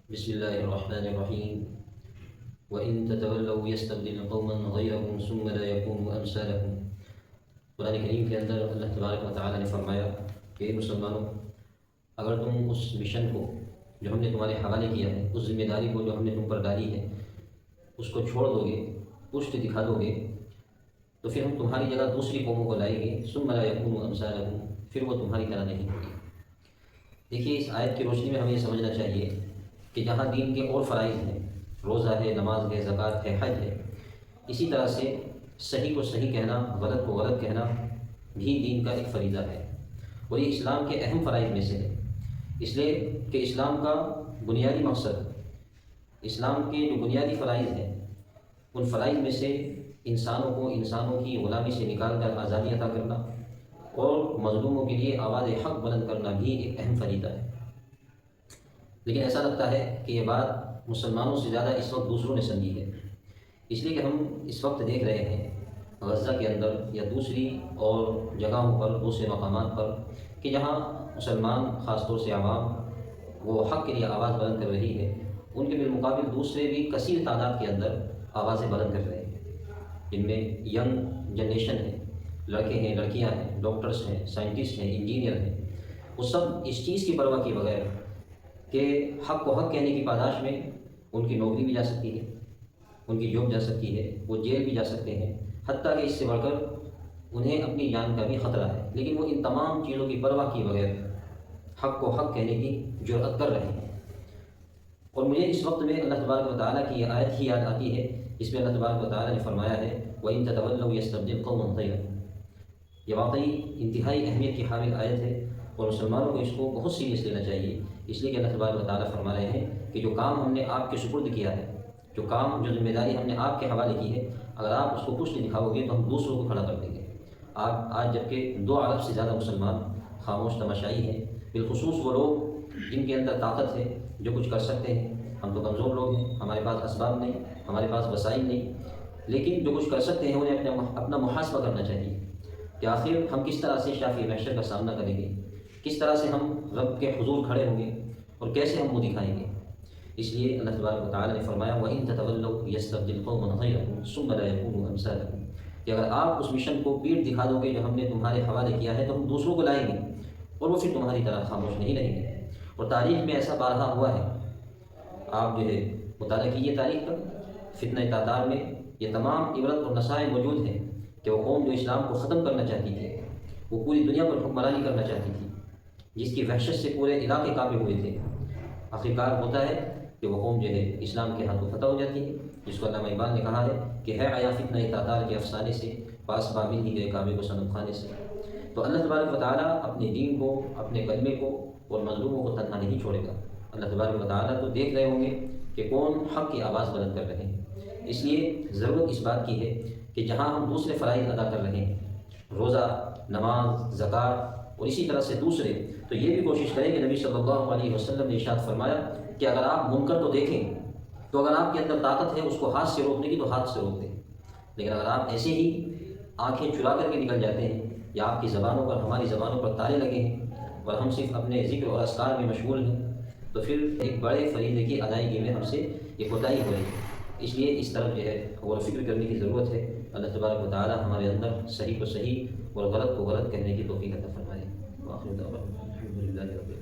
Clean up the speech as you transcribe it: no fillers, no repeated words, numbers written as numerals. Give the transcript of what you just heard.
بسم اللہ الرحمن الرحیم وَإِن تَتَوَلَّوْا يَسْتَبْدِلْ قَوْمًا غَيْرَكُمْ ثُمَّ لَا يَكُونُوا أَمْثَالَكُم۔ قرآن کریم کے اندر اللہ تبارک و تعالیٰ نے فرمایا کہ مسلمانوں، اگر تم اس مشن کو جو ہم نے تمہارے حوالے کیا ہے، اس ذمہ داری کو جو ہم نے تم پر ڈالی ہے، اس کو چھوڑ دو گے، پشت دکھا دو گے، تو پھر ہم تمہاری جگہ دوسری قوموں کو لائیں گے، ثُمَّ لَا يَكُونُوا أَمْثَالَكُم، پھر وہ تمہاری طرح نہیں ہوگی۔ دیکھیے، اس آیت کی روشنی میں ہمیں یہ سمجھنا چاہیے کہ جہاں دین کے اور فرائض ہیں، روزہ ہے، نماز ہے، زکوٰۃ ہے، حج ہے، اسی طرح سے صحیح کو صحیح کہنا، غلط کو غلط کہنا بھی دین کا ایک فریضہ ہے، اور یہ اسلام کے اہم فرائض میں سے ہے۔ اس لیے کہ اسلام کا بنیادی مقصد، اسلام کے جو بنیادی فرائض ہیں، ان فرائض میں سے انسانوں کی غلامی سے نکال کر آزادی عطا کرنا اور مظلوموں کے لیے آواز حق بلند کرنا بھی ایک اہم فریضہ ہے۔ لیکن ایسا لگتا ہے کہ یہ بات مسلمانوں سے زیادہ اس وقت دوسروں نے سمجھی ہے، اس لیے کہ ہم اس وقت دیکھ رہے ہیں غزہ کے اندر یا دوسری اور جگہوں پر، دوسرے مقامات پر، کہ جہاں مسلمان، خاص طور سے عوام، وہ حق کے لیے آواز بلند کر رہی ہے، ان کے بالمقابل دوسرے بھی کثیر تعداد کے اندر آوازیں بلند کر رہے ہیں، جن میں ینگ جنریشن ہے، لڑکے ہیں، لڑکیاں ہیں، ڈاکٹرز ہیں، سائنٹسٹ ہیں، انجینئر ہیں، وہ سب اس چیز کی پرواہ کیے بغیر کہ حق کو حق کہنے کی پاداش میں ان کی نوکری بھی جا سکتی ہے، ان کی جاب جا سکتی ہے، وہ جیل بھی جا سکتے ہیں، حتیٰ کہ اس سے بڑھ کر انہیں اپنی جان کا بھی خطرہ ہے، لیکن وہ ان تمام چیزوں کی پرواہ کیے بغیر حق کو حق کہنے کی جرأت کر رہے ہیں۔ اور مجھے اس وقت میں اللہ تبارک و تعالیٰ کی یہ آیت ہی یاد آتی ہے، جس میں اللہ تبارک و تعالیٰ نے فرمایا ہے وَإِن تَتَوَلَّوْا يَسْتَبْدِلْ قَوْمًا غَيْرَكُمْ۔ یہ واقعی انتہائی اہمیت کی حامل آیت ہے، اور مسلمانوں کو اس کو بہت سیریس لینا چاہیے، اس لیے کہ اللہ تبارک و تعالیٰ فرما رہے ہیں کہ جو کام ہم نے آپ کے سپرد کیا ہے، جو ذمہ داری ہم نے آپ کے حوالے کی ہے، اگر آپ اس کو پشت دکھاؤ گے تو ہم دوسروں کو کھڑا کر دیں گے۔ آج جبکہ 2 ارب سے زیادہ مسلمان خاموش تماشائی ہیں، بالخصوص وہ لوگ جن کے اندر طاقت ہے، جو کچھ کر سکتے ہیں۔ ہم تو کمزور لوگ ہیں، ہمارے پاس اسباب نہیں، ہمارے پاس وسائل نہیں، لیکن جو کچھ کر سکتے ہیں انہیں اپنا محاسبہ کرنا چاہیے کہ آخر ہم کس طرح سے شافی محشر کا سامنا کریں گے، کس طرح سے ہم رب کے حضور کھڑے ہوں گے، اور کیسے ہم منہ دکھائیں گے۔ اس لیے اللہ تبارک و تعالیٰ نے فرمایا وَإِن تَتَوَلَّوْا يَسْتَبْدِلْ قَوْمًا غَيْرَكُمْ ثُمَّ لَا يَكُونُوا أَمْثَالَكُم، کہ اگر آپ اس مشن کو پیٹ دکھا دو گے جو ہم نے تمہارے حوالے کیا ہے، تو ہم دوسروں کو لائیں گے اور وہ پھر تمہاری طرح خاموش نہیں رہیں گے۔ اور تاریخ میں ایسا بارہا ہوا ہے، آپ جو ہے مطالعہ کیجیے تاریخ کا، فتنہ تاتار میں یہ تمام عبرت اور نصائح موجود ہیں کہ وہ قوم جو اسلام کو ختم کرنا چاہتی تھی، وہ پوری دنیا پر حکمرانی کرنا چاہتی تھی، جس کی وحشت سے پورے علاقے کانپے ہوئے تھے، آخرکار ہوتا ہے کہ وہ قوم جو ہے اسلام کے ہاتھوں فتح ہو جاتی ہے، جس کو علامہ اقبال نے کہا ہے کہ ہے آیا فتنہ تاتار کے افسانے سے، پاس بابل ہی گئے کعبے کو صنم خانے سے۔ تو اللہ تبارک و تعالیٰ اپنے دین کو، اپنے کلمے کو اور مظلوموں کو تنہا نہیں چھوڑے گا۔ اللہ تبارک و تعالیٰ تو دیکھ رہے ہوں گے کہ کون حق کی آواز بلند کر رہے ہیں۔ اس لیے ضرورت اس بات کی ہے کہ جہاں ہم دوسرے فرائض ادا کر رہے ہیں، روزہ، نماز، زکوٰۃ، اور اسی طرح سے دوسرے، تو یہ بھی کوشش کریں کہ نبی صلی اللہ علیہ وسلم نے ارشاد فرمایا کہ اگر آپ منکر تو دیکھیں، تو اگر آپ کے اندر طاقت ہے اس کو ہاتھ سے روکنے کی تو ہاتھ سے روک دیں، لیکن اگر آپ ایسے ہی آنکھیں چرا کر کے نکل جاتے ہیں، یا آپ کی زبانوں پر، ہماری زبانوں پر تالے لگے ہیں اور ہم صرف اپنے ذکر اور اذکار میں مشغول ہیں، تو پھر ایک بڑے فریضے کی ادائیگی میں ہم سے یہ کوتاہی ہو رہی ہے۔ اس لیے اس طرف جو ہے غور و فکر کرنے کی ضرورت ہے۔ اللہ تبارک و تعالیٰ ہمارے اندر صحیح کو صحیح اور غلط کو غلط کہنے کی توفیق عطا فرمائے۔ وآخر دعوانا الحمد للہ رب العالمین۔